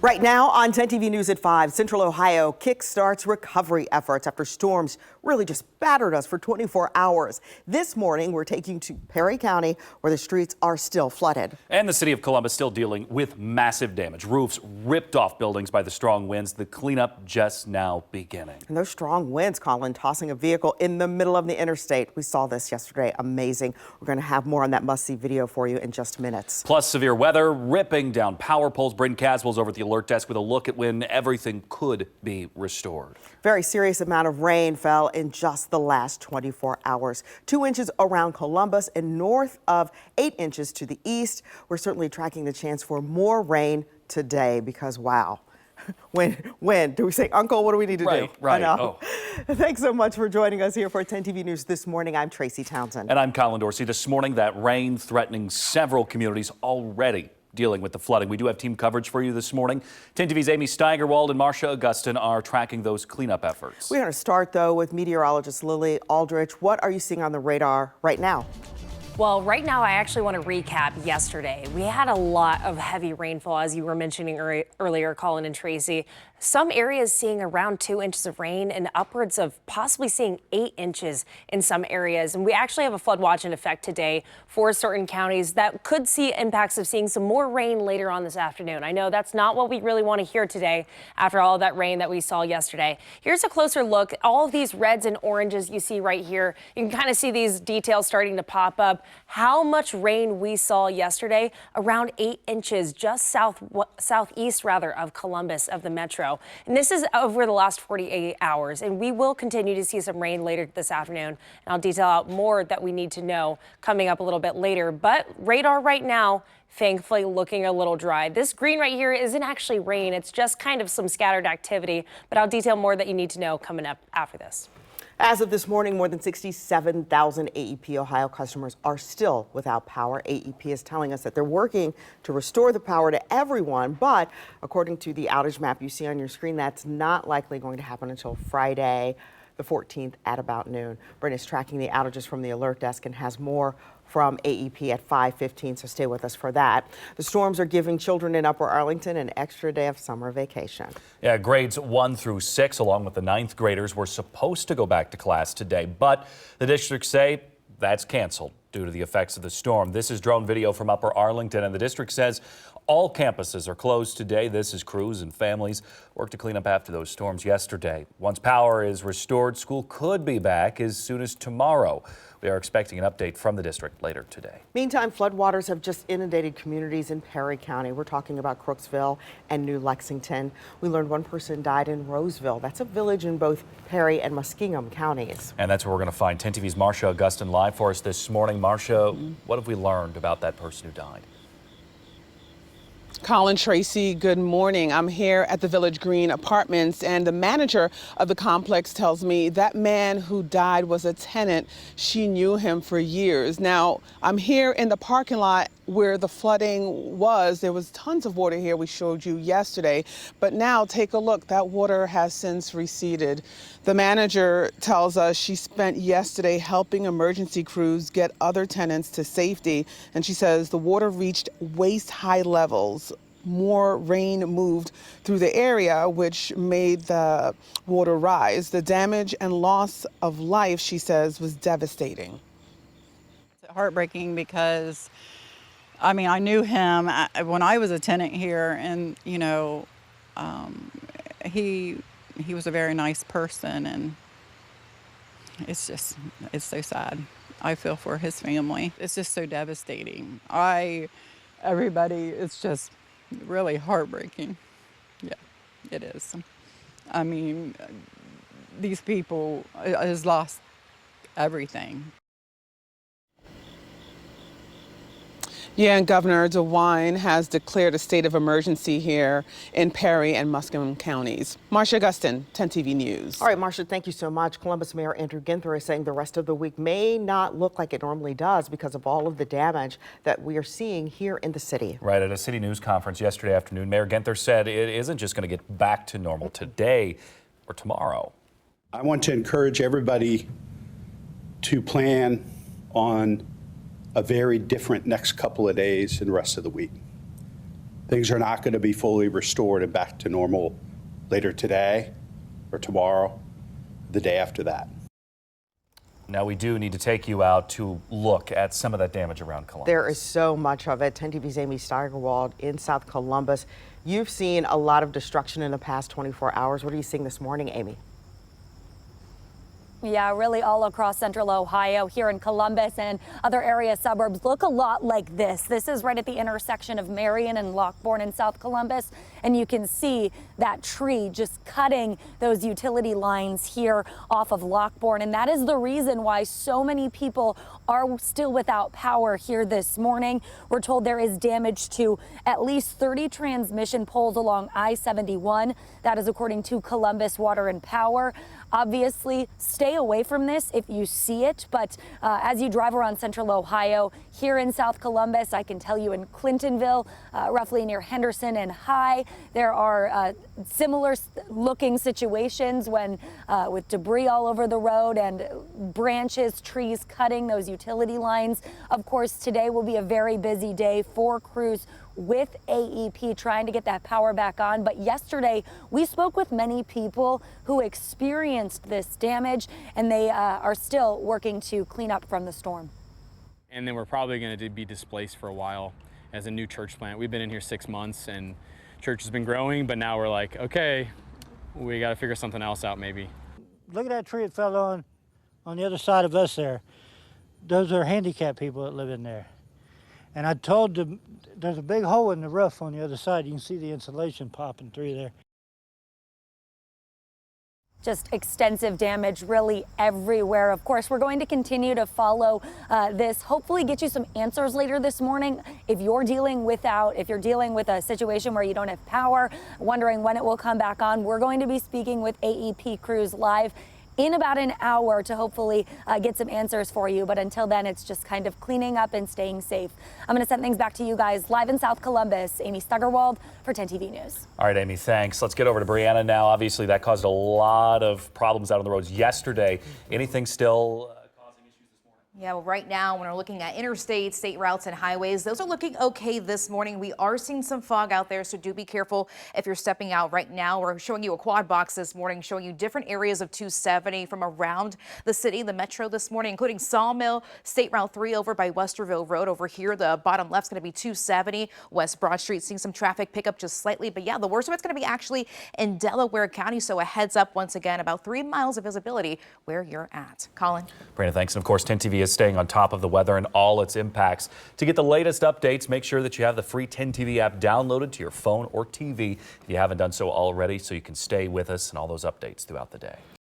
Right now on 10 TV News at 5, Central Ohio kickstarts recovery efforts after storms really just battered us for 24 hours. This morning, we're taking to Perry County, where the streets are still flooded. And the city of Columbus still dealing with massive damage. Roofs ripped off buildings by the strong winds. The cleanup just now beginning. And those strong winds, Colin, tossing a vehicle in the middle of the interstate. We saw this yesterday. Amazing. We're going to have more on that must-see video for you in just minutes. Plus severe weather, ripping down power poles. Bryn Caswell's over at the alert desk with a look at when everything could be restored. Very serious amount of rain fell in just the last 24 hours. 2 inches around Columbus and north of 8 inches to the east. We're certainly tracking the chance for more rain today because, wow. When do we say, Uncle, what do we need to do? Right. I know. Thanks so much for joining us here for 10 TV News this morning. I'm Tracy Townsend. And I'm Colin Dorsey. This morning, that rain threatening several communities already dealing with the flooding. We do have team coverage for you this morning. 10 TV's Amy Steigerwald and Marcia Augustin are tracking those cleanup efforts. We're going to start, though, with meteorologist Lily Aldrich. What are you seeing on the radar right now? Well, right now, I actually want to recap yesterday. We had a lot of heavy rainfall, as you were mentioning earlier, Colin and Tracy. Some areas seeing around 2 inches of rain and upwards of possibly seeing 8 inches in some areas. And we actually have a flood watch in effect today for certain counties that could see impacts of seeing some more rain later on this afternoon. I know that's not what we really want to hear today after all of that rain that we saw yesterday. Here's a closer look. All of these reds and oranges you see right here, you can kind of see these details starting to pop up. How much rain we saw yesterday, around 8 inches just southeast of Columbus, of the metro. And this is over the last 48 hours. And we will continue to see some rain later this afternoon. And I'll detail out more that we need to know coming up a little bit later. But radar right now, thankfully, looking a little dry. This green right here isn't actually rain. It's just kind of some scattered activity. But I'll detail more that you need to know coming up after this. As of this morning, more than 67,000 AEP Ohio customers are still without power. AEP is telling us that they're working to restore the power to everyone, but according to the outage map you see on your screen, that's not likely going to happen until Friday, the 14th at about noon. Bryn is tracking the outages from the alert desk and has more from AEP at 5:15, so stay with us for that. The storms are giving children in Upper Arlington an extra day of summer vacation. Yeah, grades 1 through 6, along with the 9th graders, were supposed to go back to class today, but the districts say that's canceled due to the effects of the storm. This is drone video from Upper Arlington, and the district says all campuses are closed today. This is crews and families worked to clean up after those storms yesterday. Once power is restored, school could be back as soon as tomorrow. We are expecting an update from the district later today. Meantime, floodwaters have just inundated communities in Perry County. We're talking about Crooksville and New Lexington. We learned one person died in Roseville. That's a village in both Perry and Muskingum counties. And that's where we're going to find 10 TV's Marcia Augustin live for us this morning. Marcia, what have we learned about that person who died? Colin, Tracy, good morning. I'm here at the Village Green Apartments, and the manager of the complex tells me that man who died was a tenant. She knew him for years. Now, I'm here in the parking lot where the flooding was. There was tons of water here we showed you yesterday, but now take a look. That water has since receded. The manager tells us she spent yesterday helping emergency crews get other tenants to safety, and she says the water reached waist-high levels. More rain moved through the area, which made the water rise. The damage and loss of life, she says, was devastating. It's heartbreaking because I mean, I knew him when I was a tenant here, and you know, he was a very nice person, and it's so sad. I feel for his family. It's just so devastating. Everybody, it's just really heartbreaking. Yeah, it is. I mean, these people has lost everything. Yeah, and Governor DeWine has declared a state of emergency here in Perry and Muskingum counties. Marcia Augustin, 10 TV News. All right, Marcia, thank you so much. Columbus Mayor Andrew Ginther is saying the rest of the week may not look like it normally does because of all of the damage that we are seeing here in the city. Right, at a city news conference yesterday afternoon, Mayor Ginther said it isn't just going to get back to normal today or tomorrow. I want to encourage everybody to plan on a very different next couple of days and the rest of the week. Things are not going to be fully restored and back to normal later today or tomorrow, the day after that. Now, we do need to take you out to look at some of that damage around Columbus. There is so much of it. 10 TV's Amy Steigerwald in South Columbus. You've seen a lot of destruction in the past 24 hours. What are you seeing this morning, Amy? Yeah, really all across central Ohio, here in Columbus and other area suburbs look a lot like this. This is right at the intersection of Marion and Lockbourne in South Columbus. And you can see that tree just cutting those utility lines here off of Lockbourne. And that is the reason why so many people are still without power here this morning. We're told there is damage to at least 30 transmission poles along I-71. That is according to Columbus Water and Power. Obviously, stay away from this if you see it, but as you drive around central Ohio, here in South Columbus, I can tell you in Clintonville, roughly near Henderson and High, there are similar looking situations when with debris all over the road and branches, trees cutting those utility lines. Of course, today will be a very busy day for crews with AEP trying to get that power back on. But yesterday, we spoke with many people who experienced this damage, and they are still working to clean up from the storm. And then we're probably going to be displaced for a while as a new church plant. We've been in here 6 months, and church has been growing, but now we're like, okay, we got to figure something else out maybe. Look at that tree it fell on the other side of us there. Those are handicapped people that live in there. And I told them there's a big hole in the roof on the other side. You can see the insulation popping through there. Just extensive damage really everywhere. Of course, we're going to continue to follow this, hopefully get you some answers later this morning. If you're dealing with a situation where you don't have power, wondering when it will come back on, we're going to be speaking with AEP crews live in about an hour to hopefully get some answers for you. But until then, it's just kind of cleaning up and staying safe. I'm going to send things back to you guys live in South Columbus. Amy Steigerwald for 10 TV News. All right, Amy, thanks. Let's get over to Brianna now. Obviously, that caused a lot of problems out on the roads yesterday. Anything still causing issues this morning? Yeah, well, right now, when we're looking at interstates, state routes, and highways, those are looking okay this morning. We are seeing some fog out there, so do be careful if you're stepping out right now. We're showing you a quad box this morning, showing you different areas of 270 from around the city, the metro this morning, including Sawmill, State Route 3 over by Westerville Road. Over here, the bottom left's going to be 270. West Broad Street, seeing some traffic pick up just slightly. But yeah, the worst of it's going to be actually in Delaware County, so a heads up once again, about 3 miles of visibility where you're at. Colin. Brandon, thanks. And of course, 10 TV is staying on top of the weather and all its impacts. To get the latest updates, make sure that you have the free 10 TV app downloaded to your phone or TV if you haven't done so already, so you can stay with us and all those updates throughout the day.